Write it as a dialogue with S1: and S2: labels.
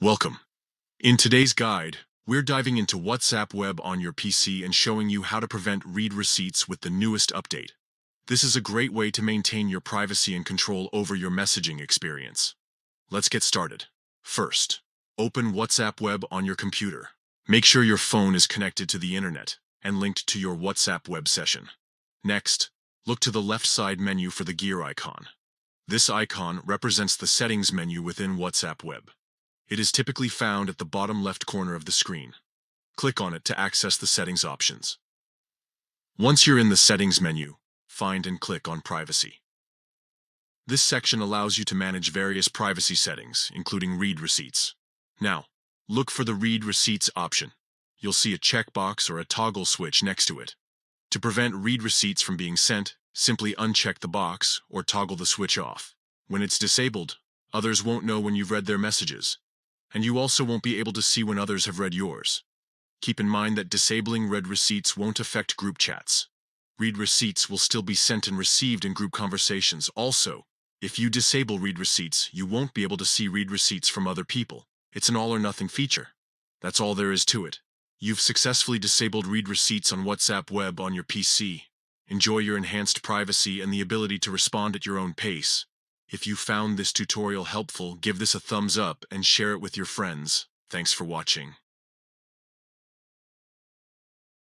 S1: Welcome. In today's guide, we're diving into WhatsApp Web on your PC and showing you how to prevent read receipts with the newest update. This is a great way to maintain your privacy and control over your messaging experience. Let's get started. First, open WhatsApp Web on your computer. Make sure your phone is connected to the internet and linked to your WhatsApp Web session. Next, look to the left side menu for the gear icon. This icon represents the settings menu within WhatsApp Web. It is typically found at the bottom left corner of the screen. Click on it to access the settings options. Once you're in the settings menu, find and click on Privacy. This section allows you to manage various privacy settings, including read receipts. Now, look for the Read Receipts option. You'll see a checkbox or a toggle switch next to it. To prevent read receipts from being sent, simply uncheck the box or toggle the switch off. When it's disabled, others won't know when you've read their messages, and you also won't be able to see when others have read yours. Keep in mind that disabling read receipts won't affect group chats. Read receipts will still be sent and received in group conversations. Also, if you disable read receipts, you won't be able to see read receipts from other people. It's an all-or-nothing feature. That's all there is to it. You've successfully disabled read receipts on WhatsApp Web on your PC. Enjoy your enhanced privacy and the ability to respond at your own pace. If you found this tutorial helpful, give this a thumbs up and share it with your friends. Thanks for watching.